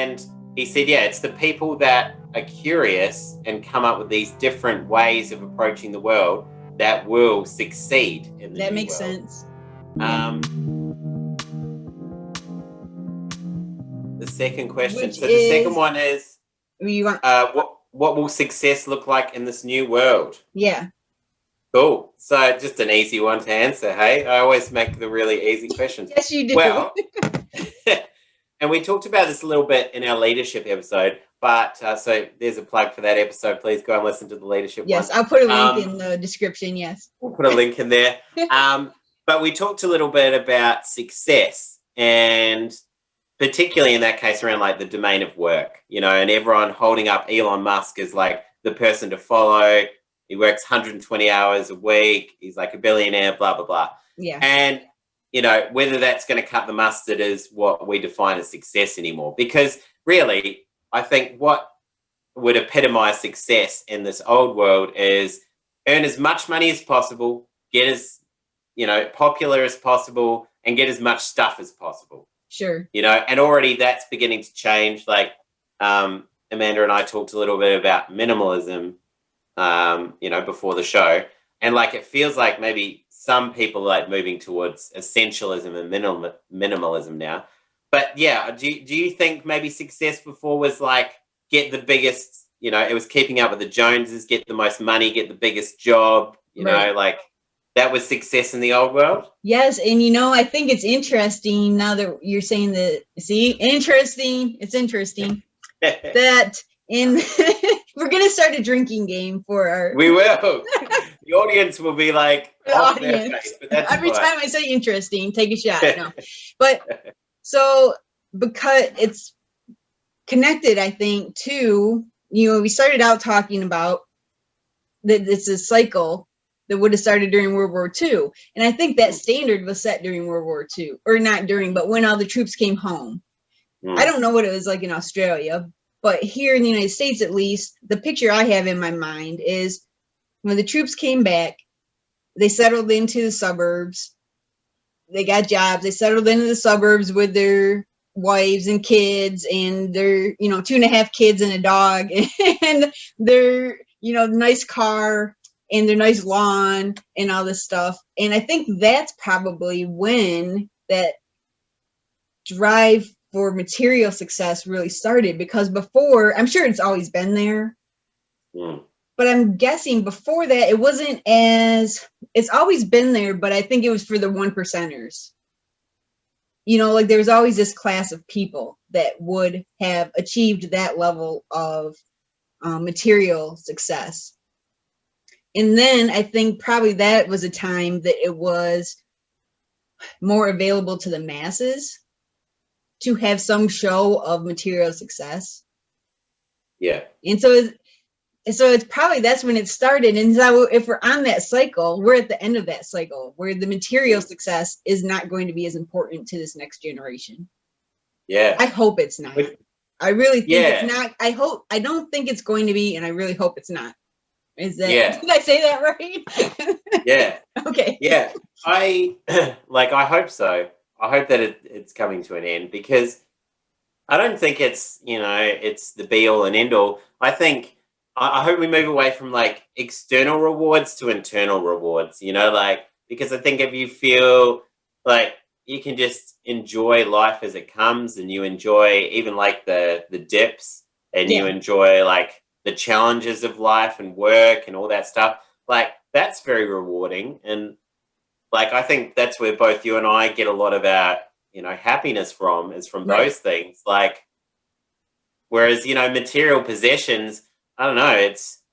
And he said, yeah, it's the people that are curious and come up with these different ways of approaching the world that will succeed in the That new makes world. sense. The second question. Which so the second one is, you want, what will success look like in this new world? Yeah. Cool. So just an easy one to answer, hey? I always make the really easy questions. Yes, you do. Well, and we talked about this a little bit in our leadership episode, but so there's a plug for that episode. Please go and listen to the leadership one. Yes, I'll put a link in the description, yes. We'll put a link in there. But we talked a little bit about success, and particularly in that case around like the domain of work, you know, and everyone holding up Elon Musk as like the person to follow. He works 120 hours a week. He's like a billionaire, blah, blah, blah. Yeah. And, you know, whether that's going to cut the mustard is what we define as success anymore. Because really, I think what would epitomize success in this old world is earn as much money as possible, get as, you know, popular as possible, and get as much stuff as possible. Sure. You know, and already that's beginning to change. Like Amanda and I talked a little bit about minimalism, you know, before the show. And like, it feels like maybe some people are like moving towards essentialism and minimalism now. But yeah, do you think maybe success before was like get the biggest, you know, it was keeping up with the Joneses, get the most money, get the biggest job, you know, like that was success in the old world? Yes, and you know, I think it's interesting now that you're saying that, it's interesting that we're going to start a drinking game for our... We will. The audience will be like, off their face, but that's every fine. time I say interesting, take a shot. No. But so, because it's connected, I think, to, you know, we started out talking about that it's a cycle that would have started during World War II. And I think that standard was set during World War II, or not during, but when all the troops came home. I don't know what it was like in Australia, but here in the United States, at least, the picture I have in my mind is when the troops came back, they settled into the suburbs, they got jobs, they settled into the suburbs with their wives and kids and their, you know, 2.5 kids and a dog and their, you know, nice car and their nice lawn and all this stuff. And I think that's probably when that drive for material success really started, because before, I'm sure it's always been there, but I'm guessing before that it wasn't as, it's always been there, but I think it was for the 1%ers. You know, like there was always this class of people that would have achieved that level of material success. And then I think probably that was a time that it was more available to the masses to have some show of material success. Yeah. And so it's probably, that's when it started. And so if we're on that cycle, we're at the end of that cycle where the material success is not going to be as important to this next generation. Yeah. I hope it's not. I really think it's not. I don't think it's going to be, and I really hope it's not. Is that, did I say that right? Yeah. Okay. Yeah. I hope so. I hope that it's coming to an end, because I don't think it's, you know, it's the be all and end all. I think, I hope we move away from like external rewards to internal rewards, you know, like, because I think if you feel like you can just enjoy life as it comes, and you enjoy even like the dips, and you enjoy like the challenges of life and work and all that stuff, like that's very rewarding. And like, I think that's where both you and I get a lot of our, you know, happiness from, is from those things. Like, whereas, you know, material possessions, I don't know, it's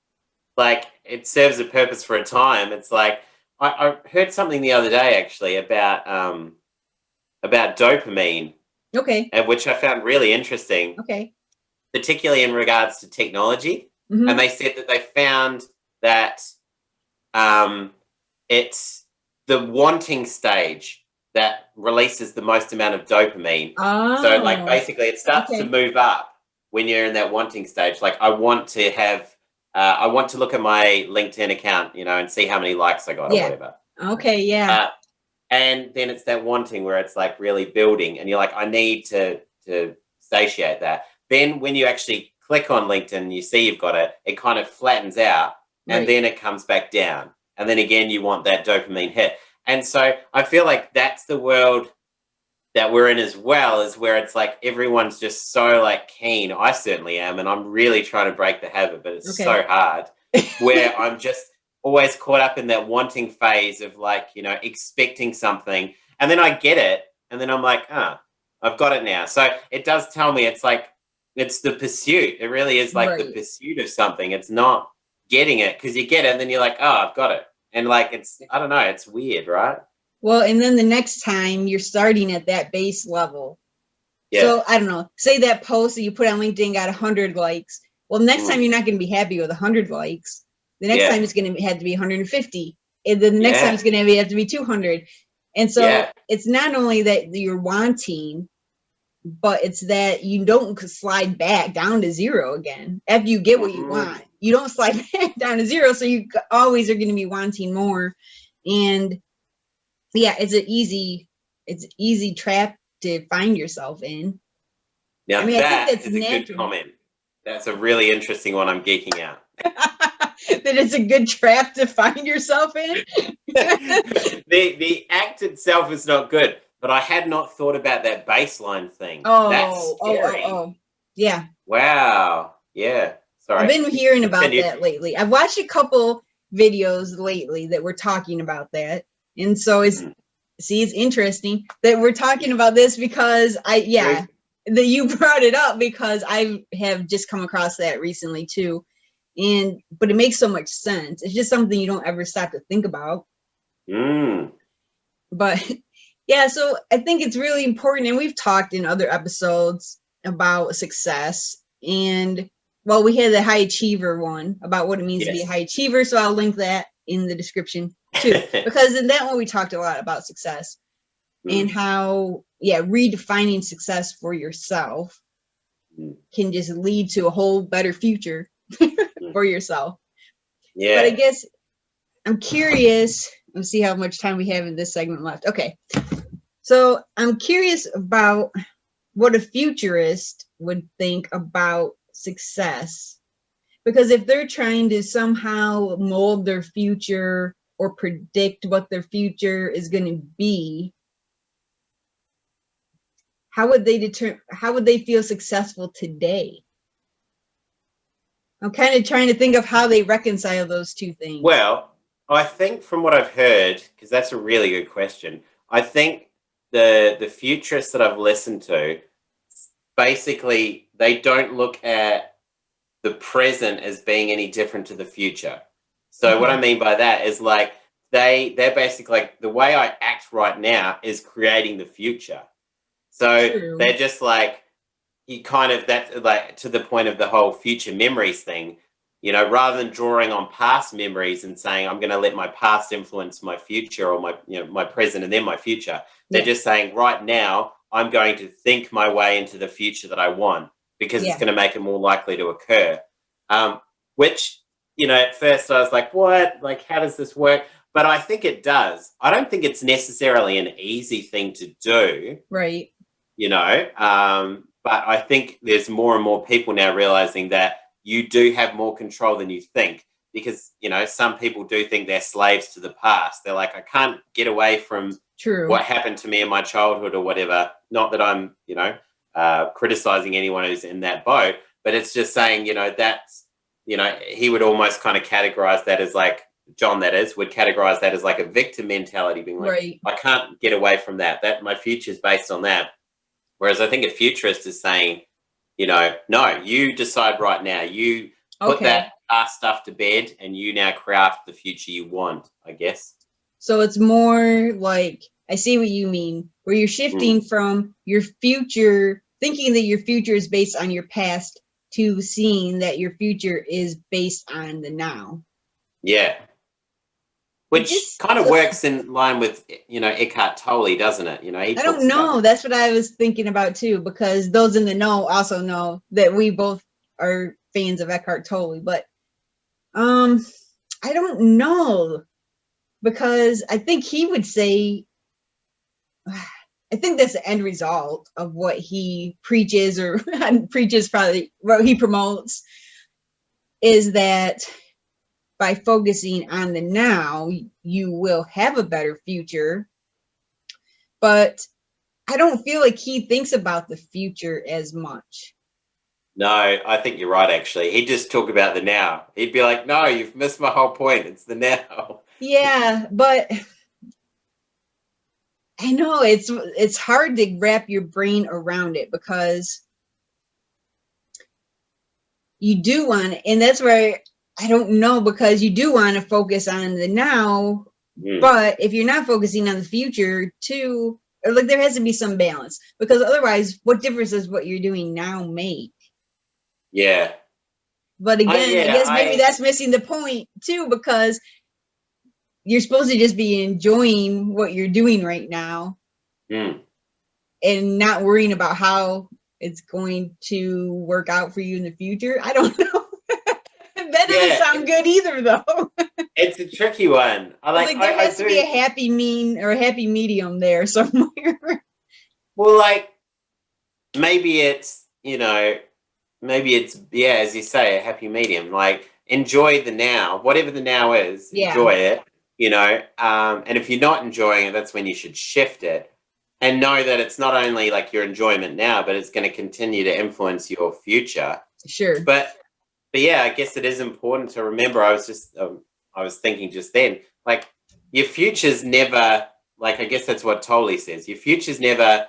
like, it serves a purpose for a time. It's like, I heard something the other day actually about dopamine. Okay. Which I found really interesting. Okay. Particularly in regards to technology. Mm-hmm. And they said that they found that it's the wanting stage that releases the most amount of dopamine. Oh. So like basically it starts to move up when you're in that wanting stage. Like I want to have, I want to look at my LinkedIn account, you know, and see how many likes I got or whatever. Okay, yeah. And then it's that wanting where it's like really building, and you're like, I need to satiate that. then when you actually click on LinkedIn and you see you've got it, it kind of flattens out and Right. then it comes back down. And then again, you want that dopamine hit. And so I feel like that's the world that we're in as well, is where it's like everyone's just so like keen. I certainly am, and I'm really trying to break the habit, but it's so hard, where I'm just always caught up in that wanting phase of like, you know, expecting something, and then I get it, and then I'm like, I've got it now. So it does tell me it's like, it's the pursuit. It really is like the pursuit of something. It's not getting it, because you get it and then you're like, oh, I've got it. And like, it's, I don't know, it's weird, right? Well, and then the next time you're starting at that base level. Yeah. So I don't know, say that post that you put on LinkedIn got 100 likes. Well, next time you're not going to be happy with 100 likes. The next time it's going to have to be 150. And then the next time it's going to have to be 200. And so it's not only that you're wanting, but it's that you don't slide back down to zero again. After you get what you want, you don't slide back down to zero. So you always are going to be wanting more. And yeah, it's an easy trap to find yourself in. Now, I mean, that is a good comment. That's a really interesting one. I'm geeking out. That it's a good trap to find yourself in. The act itself is not good, but I had not thought about that baseline thing. That's scary. Yeah. Wow. Yeah. Sorry. I've been hearing about that lately. I've watched a couple videos lately that were talking about that. And so it's interesting that we're talking about this, because that you brought it up, because I have just come across that recently too. But it makes so much sense. It's just something you don't ever stop to think about. But yeah, so I think it's really important. And we've talked in other episodes about success. And well, we had the high achiever one about what it means to be a high achiever. So I'll link that in the description too, because in that one we talked a lot about success and how redefining success for yourself can just lead to a whole better future for yourself. But I guess I'm curious. Let's see how much time we have in this segment left. Okay, so I'm curious about what a futurist would think about success, because if they're trying to somehow mold their future or predict what their future is going to be, how would they feel successful today? I'm kind of trying to think of how they reconcile those two things. Well, I think from what I've heard, because that's a really good question, I think the futurists that I've listened to, basically, they don't look at the present as being any different to the future. So what I mean by that is like they're basically like, the way I act right now is creating the future. So they're just like, you kind of, that's like to the point of the whole future memories thing, you know, rather than drawing on past memories and saying, I'm going to let my past influence my future, or my, you know, my present and then my future. They're just saying right now, I'm going to think my way into the future that I want, because it's going to make it more likely to occur. Which, you know, at first I was like, what? Like, how does this work? But I think it does. I don't think it's necessarily an easy thing to do. Right. You know, but I think there's more and more people now realizing that you do have more control than you think, because, you know, some people do think they're slaves to the past. They're like, I can't get away from what happened to me in my childhood or whatever. Not that I'm, you know, criticizing anyone who's in that boat, but it's just saying, you know, that's, you know, he would almost kind of categorize that as like, John, that is, would categorize that as like a victim mentality, being like, I can't get away from that. That my future is based on that. Whereas I think a futurist is saying, you know, no, you decide right now. You put that past stuff to bed, and you now craft the future you want, I guess. So it's more like, I see what you mean, where you're shifting from your future, thinking that your future is based on your past, to seeing that your future is based on the now. Yeah. Which kind of works in line with, you know, Eckhart Tolle, doesn't it? You know, I don't know. That's what I was thinking about too, because those in the know also know that we both are fans of Eckhart Tolle. But I don't know, because I think he would say, I think that's the end result of what he preaches, or preaches probably what he promotes, is that by focusing on the now, you will have a better future. But I don't feel like he thinks about the future as much. No, I think you're right, actually. He'd just talk about the now. He'd be like, no, you've missed my whole point. It's the now. Yeah, but I know it's hard to wrap your brain around it, because you do want to, and that's where I don't know, because you do want to focus on the now, but if you're not focusing on the future too, or like there has to be some balance, because otherwise, what difference does what you're doing now make? Yeah. But again, I guess maybe that's missing the point too, because you're supposed to just be enjoying what you're doing right now and not worrying about how it's going to work out for you in the future. I don't know. That doesn't sound good either, though. It's a tricky one. There has to be a happy mean or a happy medium there somewhere. Well, like, maybe it's, maybe it's, as you say, a happy medium. Like, enjoy the now, whatever the now is, enjoy it, and if you're not enjoying it, that's when you should shift it. And know that it's not only like your enjoyment now, but it's going to continue to influence your future. Sure. But yeah, I guess it is important to remember. I was thinking just then, like, your future's never, like, I guess that's what Tolle says. Your future's never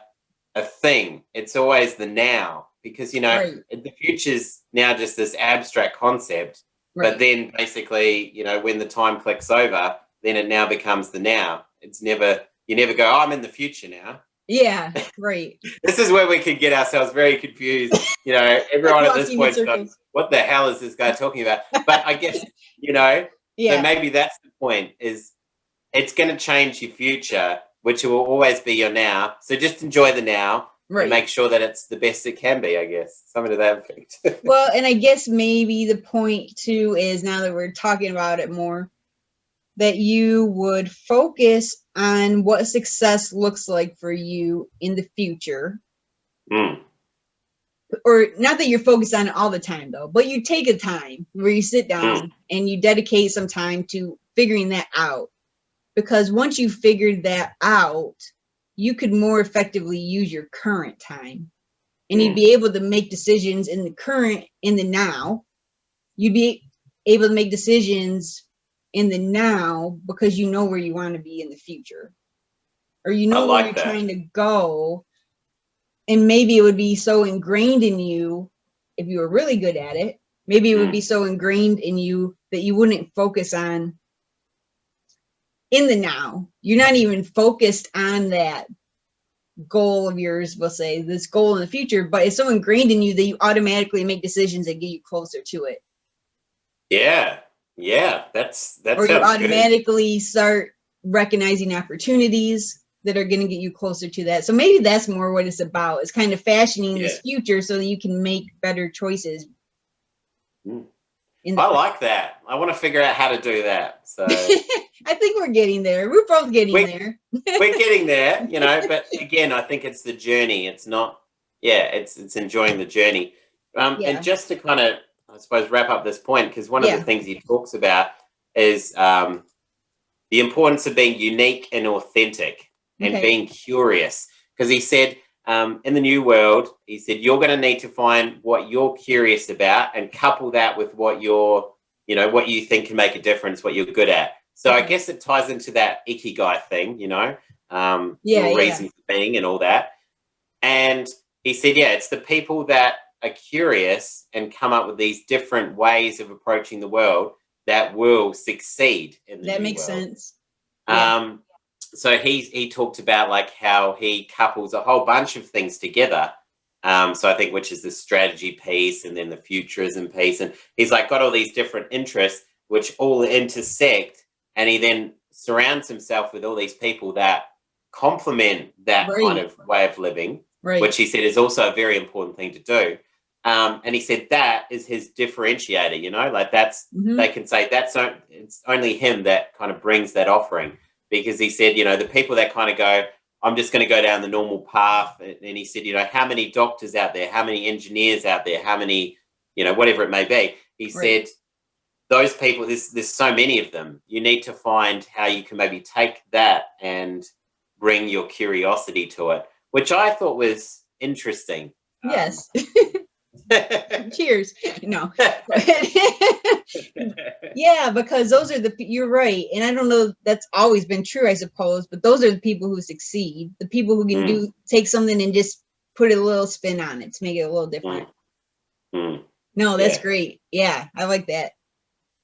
a thing. It's always the now, because, the future's now just this abstract concept. Right. But then basically, when the time clicks over, then it now becomes the now. It's never, you never go, oh, I'm in the future now. Yeah, right. This is where we could get ourselves very confused. Everyone at this point goes, what the hell is this guy talking about? But I guess, so maybe that's the point, is it's going to change your future, which will always be your now. So just enjoy the now. Right. And make sure that it's the best it can be, I guess. Something to that effect. Well, and I guess maybe the point too is, now that we're talking about it more, that you would focus on what success looks like for you in the future. Or not that you're focused on it all the time, though, but you take a time where you sit down and you dedicate some time to figuring that out. Because once you figured that out, you could more effectively use your current time. And you'd be able to make decisions in the now. You'd be able to make decisions in the now because you know where you want to be in the future, or where you're trying to go. And maybe it would be so ingrained in you, if you were really good at it, maybe it would be so ingrained in you that you wouldn't focus on in the now. You're not even focused on that goal of yours, we'll say this goal in the future, but it's so ingrained in you that you automatically make decisions that get you closer to it. Yeah, that's or you automatically start recognizing opportunities that are going to get you closer to that. So maybe that's more what it's about. It's kind of fashioning this future so that you can make better choices. I like that. I want to figure out how to do that. So I think we're getting there. We're both getting there. We're getting there, but again, I think it's the journey. It's not, it's enjoying the journey. And just to kind of, I suppose, wrap up this point, because one of the things he talks about is the importance of being unique and authentic and being curious. Because he said, in the new world, he said, you're going to need to find what you're curious about and couple that with what you're, what you think can make a difference, what you're good at. So I guess it ties into that ikigai thing, your reason for being and all that. And he said, it's the people that are curious and come up with these different ways of approaching the world that will succeed in the new world. That makes sense. So he talked about like how he couples a whole bunch of things together. So I think, which is the strategy piece and then the futurism piece. And he's like got all these different interests which all intersect, and he then surrounds himself with all these people that complement that kind of way of living, which he said is also a very important thing to do. And he said that is his differentiator, like that's, they can say it's only him that kind of brings that offering. Because he said, the people that kind of go, I'm just going to go down the normal path. And he said, you know, how many doctors out there, how many engineers out there, how many, you know, whatever it may be. He said, those people, there's so many of them. You need to find how you can maybe take that and bring your curiosity to it, which I thought was interesting. Yes. Cheers. No. Yeah, because those are you're right. And I don't know, that's always been true, I suppose, but those are the people who succeed, the people who can take something and just put a little spin on it to make it a little different. No, that's great. Yeah, I like that.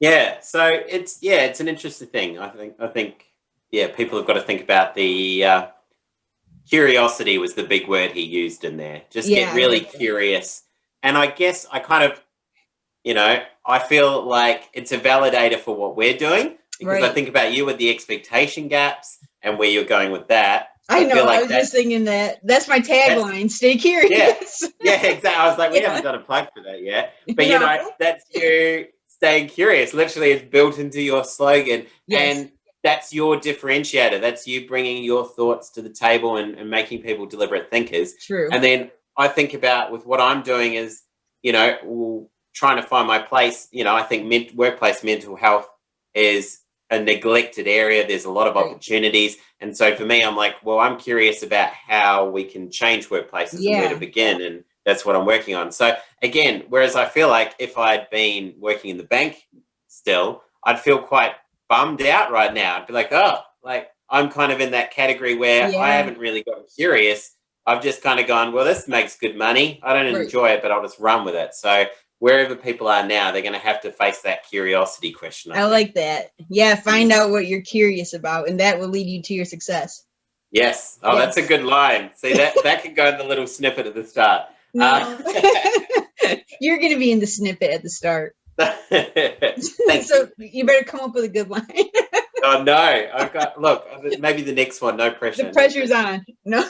Yeah, so it's an interesting thing. I think people have got to think about the curiosity was the big word he used in there. Just get really curious. And I guess I kind of, you know, I feel like it's a validator for what we're doing, because I think about you with the expectation gaps and where you're going with that. I know, I was just thinking that's my tagline, stay curious. Yeah, exactly. I was like, we haven't done a plug for that yet. But, you know, that's you staying curious. Literally, it's built into your slogan. Yes. And that's your differentiator. That's you bringing your thoughts to the table and making people deliberate thinkers. True. And then I think about with what I'm doing is, you know, trying to find my place. You know, I think workplace mental health is a neglected area. There's a lot of opportunities. And so for me, I'm like, well, I'm curious about how we can change workplaces and where to begin. And that's what I'm working on. So again, whereas I feel like if I'd been working in the bank still, I'd feel quite bummed out right now. I'd be like, oh, like I'm kind of in that category where I haven't really gotten curious. I've just kind of gone, well, this makes good money. I don't enjoy it, but I'll just run with it. So wherever people are now, they're going to have to face that curiosity question. I like that. Yeah, find out what you're curious about, and that will lead you to your success. Yes. Oh, that's a good line. See, that could go in the little snippet at the start. No. You're going to be in the snippet at the start. So you better come up with a good line. Oh, no. I've got, look, maybe the next one, no pressure. The pressure's on. No.